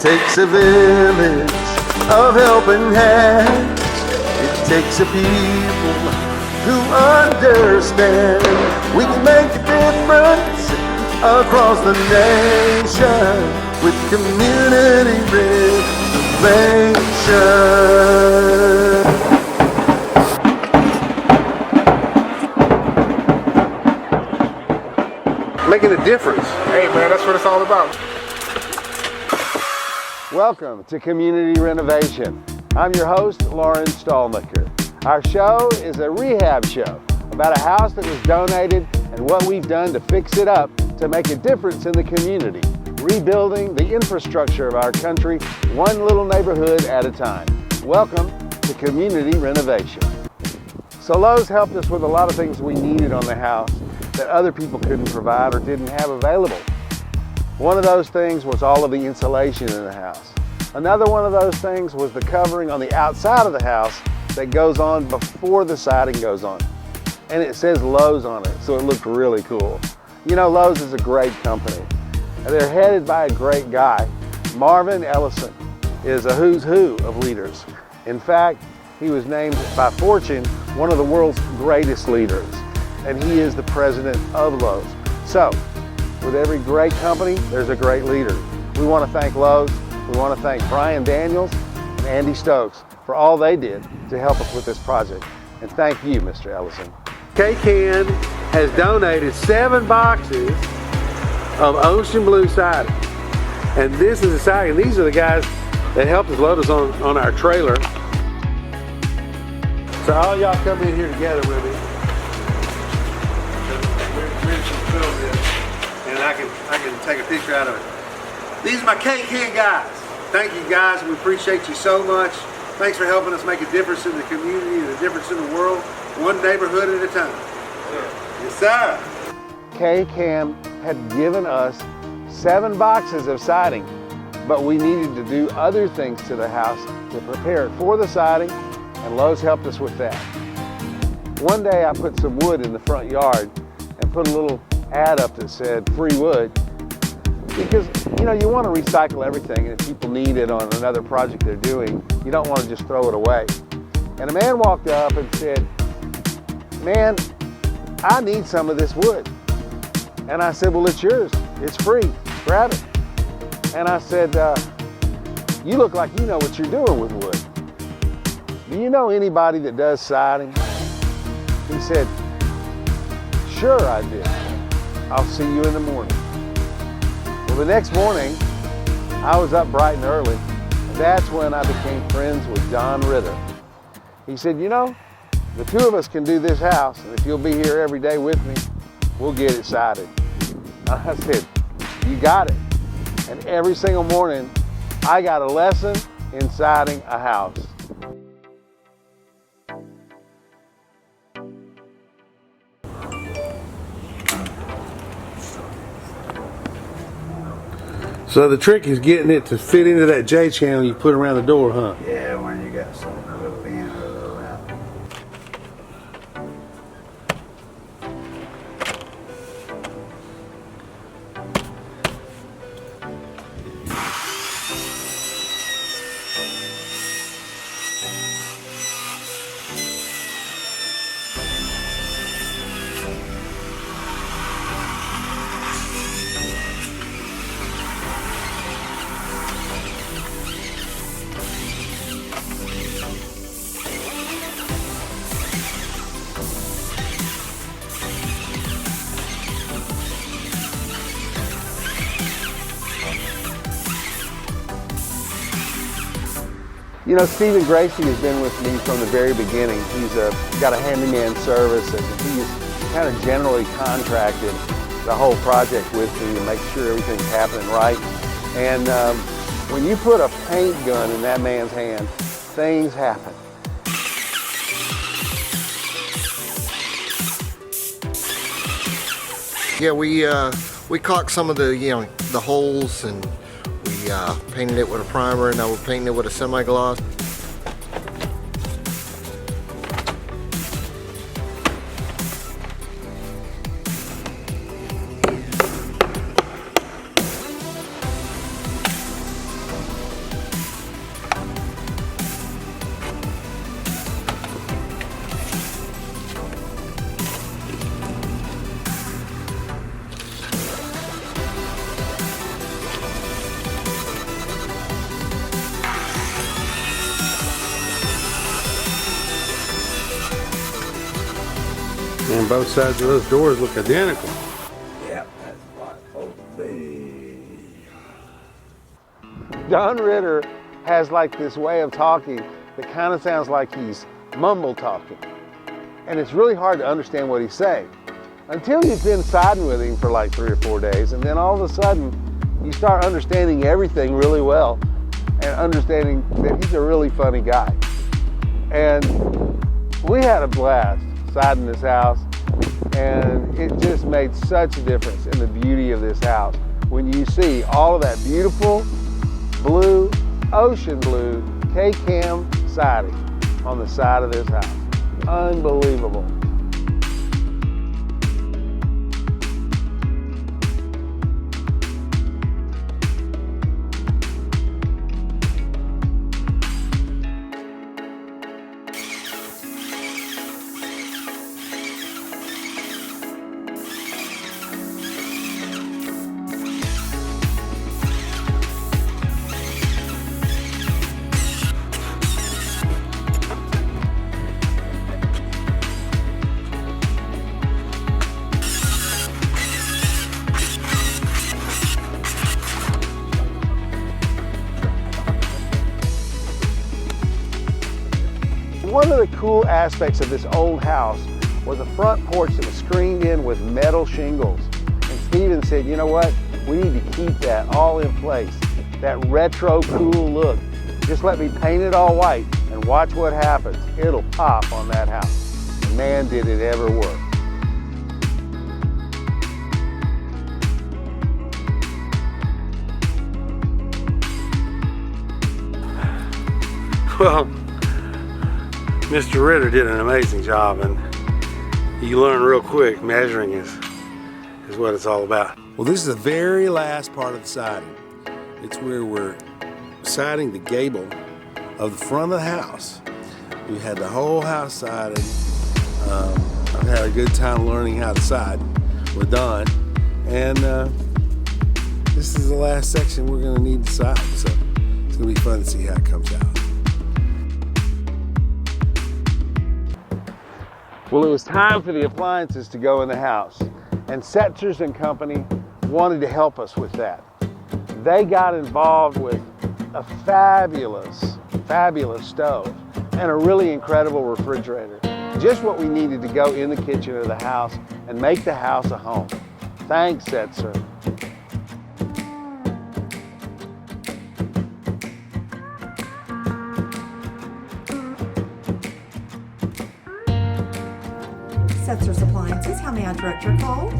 takes a village of helping hands. It takes a people who understand. We can make a difference across the nation with community renovation. Making a difference. Hey man, that's what it's all about. Welcome to Community Renovation. I'm your host, Lauren Stallmaker. Our show is a rehab show about a house that was donated and what we've done to fix it up to make a difference in the community, rebuilding the infrastructure of our country one little neighborhood at a time. Welcome to Community Renovation. So Lowe's helped us with a lot of things we needed on the house that other people couldn't provide or didn't have available. One of those things was all of the insulation in the house. Another one of those things was the covering on the outside of the house that goes on before the siding goes on. And it says Lowe's on it, so it looked really cool. You know, Lowe's is a great company. They're headed by a great guy. Marvin Ellison is a who's who of leaders. In fact, he was named by Fortune one of the world's greatest leaders, and he is the president of Lowe's. So, with every great company, there's a great leader. We want to thank Lowe's. We want to thank Brian Daniels and Andy Stokes for all they did to help us with this project. And thank you, Mr. Ellison. K-Can has donated 7 boxes of ocean blue siding. And this is the siding. These are the guys that helped us load us on our trailer. So all y'all come in here together with me. We're just gonna film this, and I can take a picture out of it. These are my K-Can guys. Thank you guys, we appreciate you so much. Thanks for helping us make a difference in the community and a difference in the world, one neighborhood at a time. Yes, sir. K-Can had given us 7 boxes of siding, but we needed to do other things to the house to prepare it for the siding, and Lowe's helped us with that. One day I put some wood in the front yard and put a little ad up that said free wood, because you know, you want to recycle everything, and if people need it on another project they're doing, you don't want to just throw it away. And a man walked up and said, "Man, I need some of this wood." And I said, "Well, it's yours, it's free, grab it." And I said, "You look like you know what you're doing with wood. Do you know anybody that does siding?" He said, "Sure I do. I'll see you in the morning." Well, the next morning, I was up bright and early, and that's when I became friends with Don Ritter. He said, "You know, the two of us can do this house, and if you'll be here every day with me, we'll get it sided." I said, "You got it." And every single morning, I got a lesson in siding a house. So the trick is getting it to fit into that J channel you put around the door, huh? Yeah, when you got something a little in or a little out. You know, Stephen Gracie has been with me from the very beginning. He's got a handyman service, and he's kind of generally contracted the whole project with me to make sure everything's happening right. And when you put a paint gun in that man's hand, things happen. Yeah, we caulked some of the the holes, and we painted it with a primer, and now we're painting it with a semi-gloss. And both sides of those doors look identical. Yep, that's what hope be. Don Ritter has like this way of talking that kind of sounds like he's mumble talking. And it's really hard to understand what he's saying until you've been siding with him for like 3 or 4 days, and then all of a sudden you start understanding everything really well and understanding that he's a really funny guy. And we had a blast siding this house, and it just made such a difference in the beauty of this house when you see all of that beautiful blue, ocean blue K-cam siding on the side of this house. Unbelievable. One of the cool aspects of this old house was a front porch that was screened in with metal shingles. And Steven said, you know what? We need to keep that all in place. That retro cool look. Just let me paint it all white and watch what happens. It'll pop on that house. And man, did it ever work. Well, Mr. Ritter did an amazing job, and you learn real quick measuring is what it's all about. Well, this is the very last part of the siding. It's where we're siding the gable of the front of the house. We had the whole house sided. I've had a good time learning how to side with Don, and this is the last section we're going to need to side, so it's going to be fun to see how it comes out. Well, it was time for the appliances to go in the house, and Setzers and Company wanted to help us with that. They got involved with a fabulous, fabulous stove and a really incredible refrigerator. Just what we needed to go in the kitchen of the house and make the house a home. Thanks, Setzer. Setzer's Appliances, how may I direct your call?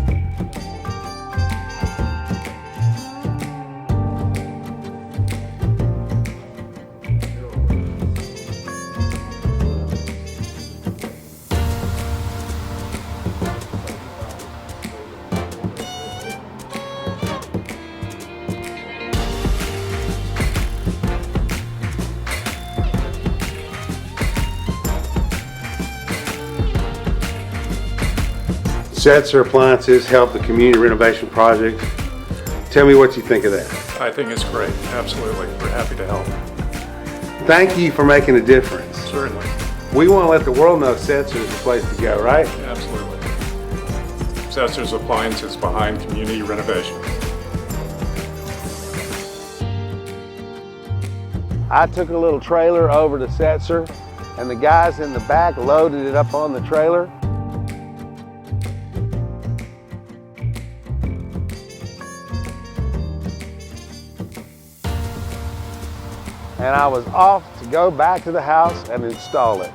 Setzer Appliances helped the community renovation project. Tell me what you think of that. I think it's great, absolutely. We're happy to help. Thank you for making a difference. Certainly, We want to let the world know Setzer is the place to go, right? absolutely. Setzer's Appliances behind community renovation. I took a little trailer over to Setzer, and the guys in the back loaded it up on the trailer. And I was off to go back to the house and install it.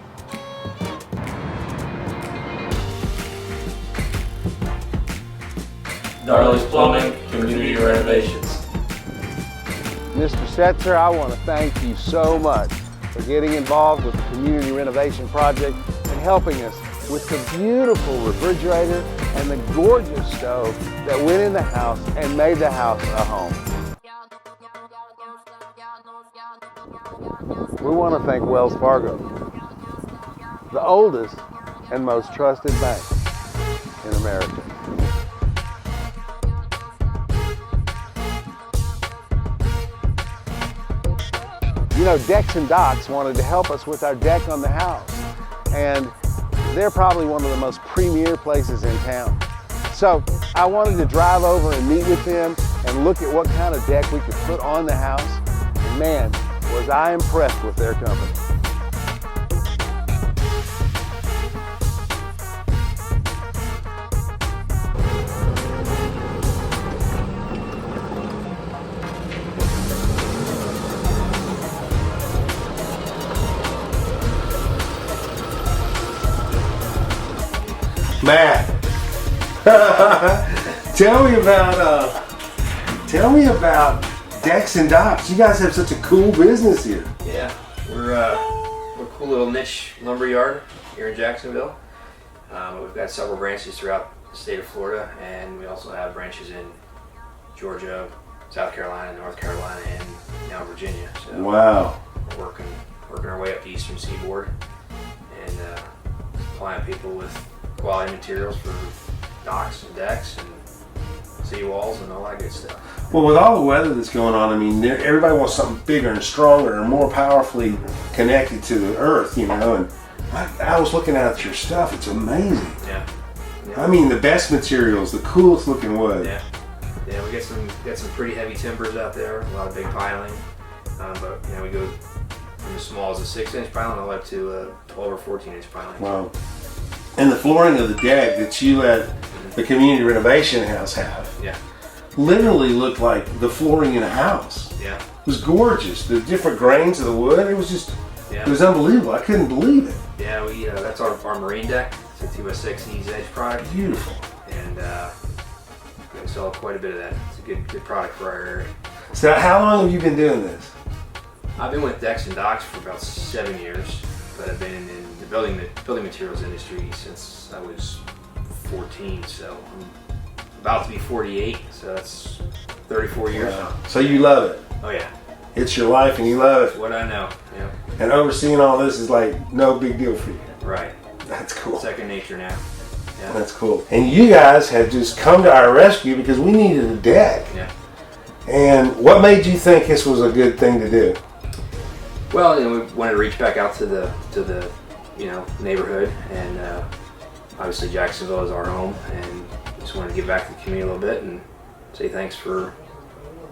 Darley's Plumbing, Community Renovations. Mr. Setzer, I want to thank you so much for getting involved with the Community Renovation Project and helping us with the beautiful refrigerator and the gorgeous stove that went in the house and made the house a home. We want to thank Wells Fargo, the oldest and most trusted bank in America. You know, Decks and Docks wanted to help us with our deck on the house, and they're probably one of the most premier places in town. So I wanted to drive over and meet with them and look at what kind of deck we could put on the house. And man, was I impressed with their company. Matt, tell me about decks and docks. You guys have such a cool business here. Yeah, we're a cool little niche lumber yard here in Jacksonville. We've got several branches throughout the state of Florida, and we also have branches in Georgia, South Carolina, North Carolina, and now Virginia. So Wow. we're working our way up the eastern seaboard and supplying people with quality materials for docks and decks and seawalls and all that good stuff. Well, with all the weather that's going on, I mean, everybody wants something bigger and stronger and more powerfully connected to the earth, you know. And I was looking at your stuff; it's amazing. Yeah. I mean, the best materials, the coolest looking wood. Yeah. Yeah, we got some pretty heavy timbers out there, a lot of big piling. But you know, we go from as small as a 6-inch piling all the way up to a 12 or 14-inch piling. Wow. And the flooring of the deck that you let the community renovation house have Yeah. literally looked like the flooring in a house. Yeah. It was gorgeous. The different grains of the wood, it was just, Yeah. it was unbelievable. I couldn't believe it. Yeah, we that's our marine deck. It's a 2x6 ease edge product, Beautiful. and we sell quite a bit of that. It's a good product for our area. So how long have you been doing this? I've been with Decks and Docks for about 7 years, but I've been in the building materials industry since I was 14. So I'm about to be 48. So that's 34 years. Wow. So you love it. Oh yeah, It's your life and you love that's it. what I know. Yeah, And overseeing all this is like no big deal for you. right. That's cool. Second nature now. Yeah. That's cool. And you guys have just come to our rescue because we needed a deck. Yeah. And what made you think this was a good thing to do? Well, you know, we wanted to reach back out to the neighborhood, and obviously Jacksonville is our home, and just wanted to give back to the community a little bit and say thanks for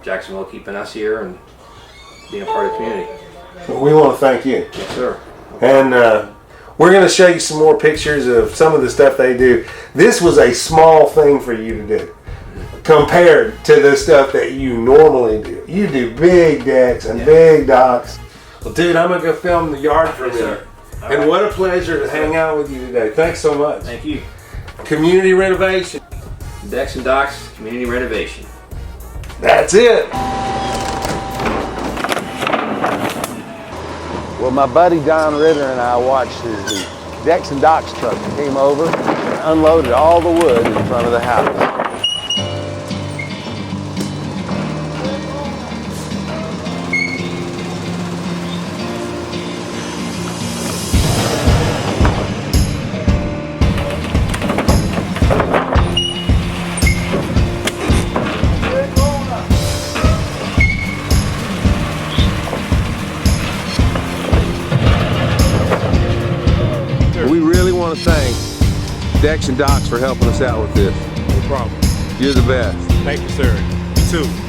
Jacksonville keeping us here and being a part of the community. We want to thank you. Yes, sir. And we're going to show you some more pictures of some of the stuff they do. This was a small thing for you to do compared to the stuff that you normally do. You do big decks and big docks. Well, dude, I'm going to go film the yard for a Yes, minute. sir. All And right. what a pleasure to hang out with you today. Thanks so much. Thank you. Community renovation. Decks and Docks Community Renovation. That's it. Well, my buddy Don Ritter and I watched as the Decks and Docks truck came over and unloaded all the wood in front of the house. We really want to thank Decks and Docks for helping us out with this. No problem. You're the best. Thank you, sir. You too.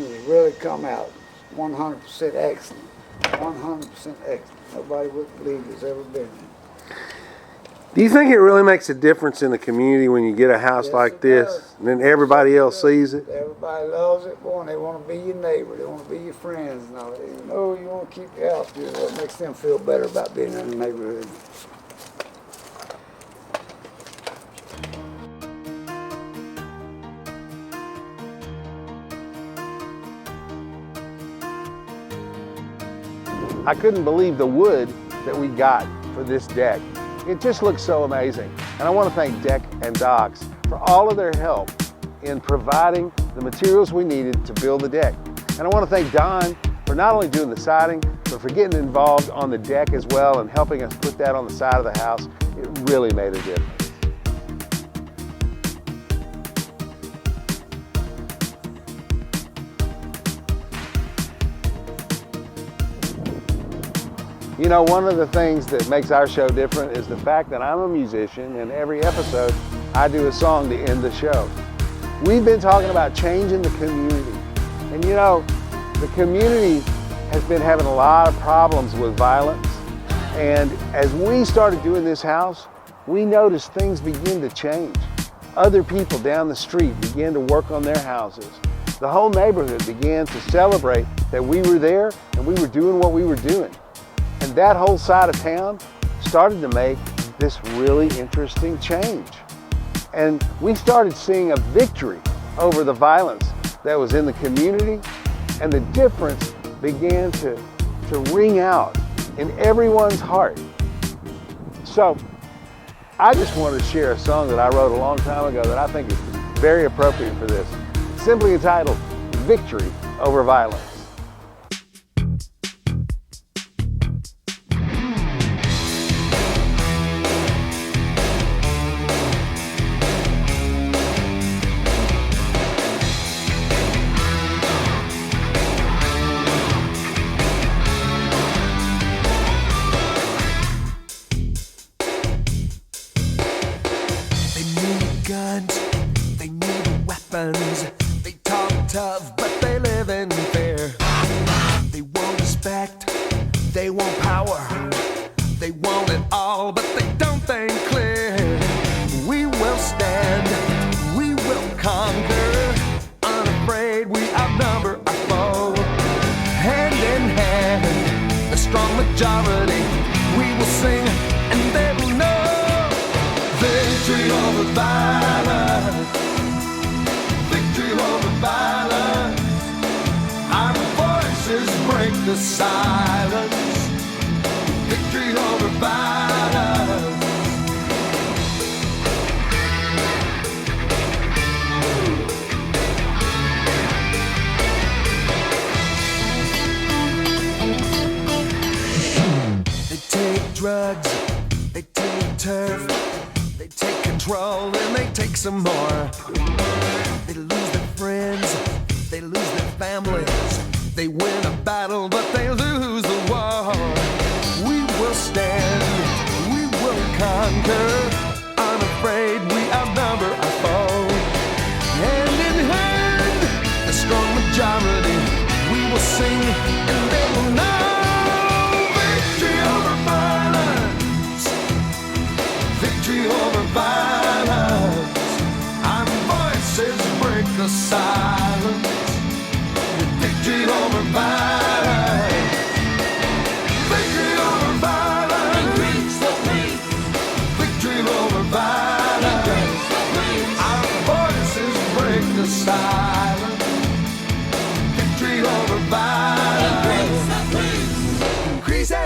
has really come out 100% excellent. 100% excellent. Nobody would believe it's ever been. Do you think it really makes a difference in the community when you get a house Yes, like it this, does. and then everybody else sees it? Everybody loves it, boy, and they want to be your neighbor. They want to be your friends and all that. You know, you want to keep your house good. What makes them feel better about being in the neighborhood. I couldn't believe the wood that we got for this deck. It just looks so amazing. And I want to thank Deck and Docks for all of their help in providing the materials we needed to build the deck. And I want to thank Don for not only doing the siding, but for getting involved on the deck as well and helping us put that on the side of the house. It really made a difference. You know, one of the things that makes our show different is the fact that I'm a musician, and every episode I do a song to end the show. We've been talking about changing the community. And you know, the community has been having a lot of problems with violence. And as we started doing this house, we noticed things begin to change. Other people down the street began to work on their houses. The whole neighborhood began to celebrate that we were there and we were doing what we were doing. And that whole side of town started to make this really interesting change. And we started seeing a victory over the violence that was in the community, and the difference began to ring out in everyone's heart. So I just wanted to share a song that I wrote a long time ago that I think is very appropriate for this. It's simply entitled Victory Over Violence. They need weapons, they talk tough, but they live in fear. They want respect, they want power, they want it all, but they don't think clear. We will stand, we will conquer, unafraid we outnumber our foe. Hand in hand, a strong majority, we will sing and they will know. Victory over violence, victory over violence. Our voices break the silence. Victory over violence. They take drugs, they take turf. They take control and they take some more. They lose their friends, they lose their families. They win a battle, but they lose the war. We will stand, we will conquer. Unafraid, we outnumber our foe. Hand in hand, a strong majority. We will sing and they will know. Victory over violence. Victory over violence. Our voices break the silence. Victory over violence. Victory over violence. Increase the peace. Victory over violence. Our voices break the silence. Victory over violence. Increase it.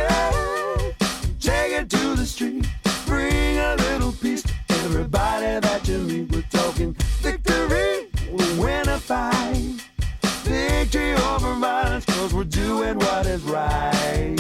Take it to the street. Bring a little peace to everybody that you meet. We're talking victory, we'll win a fight. Victory over violence, 'cause we're doing what is right.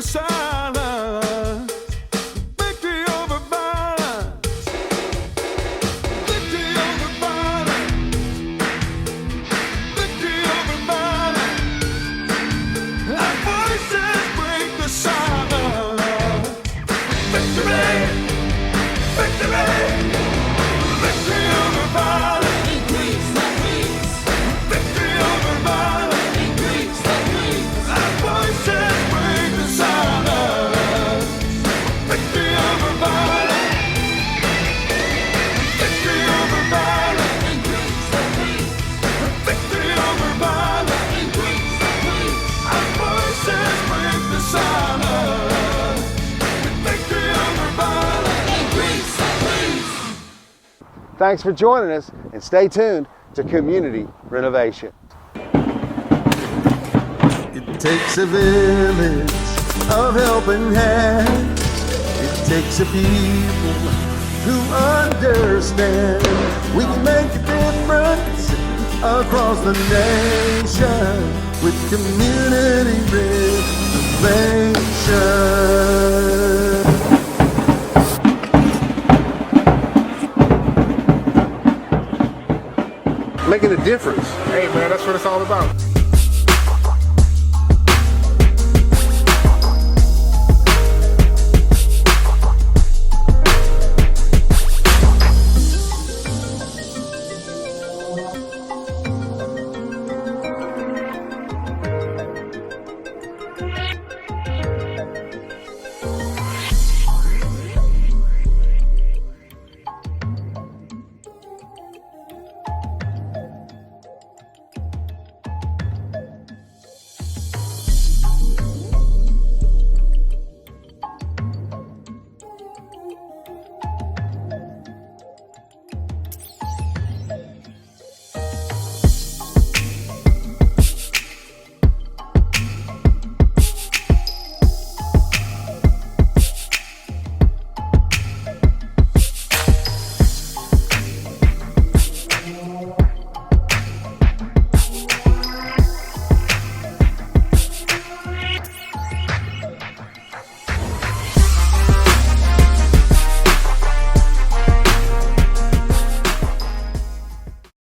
silence. Victory over violence. Victory over violence. Victory over violence. Our voices break the silence. Victory. Victory. Victory over violence. Increase the peace. Victory over violence. Increase the peace. Our voices break the silence. Victory over violence. Victory over violence. Increase the peace. Victory over violence. Increase the peace. Our voices break the silence. Victory over violence. Increase the peace. Thanks for joining us, and stay tuned to Community Renovation. It takes a village of helping hands. It takes a people who understand. We can make a difference across the nation with community renovation. Making a difference. Hey man, that's what it's all about.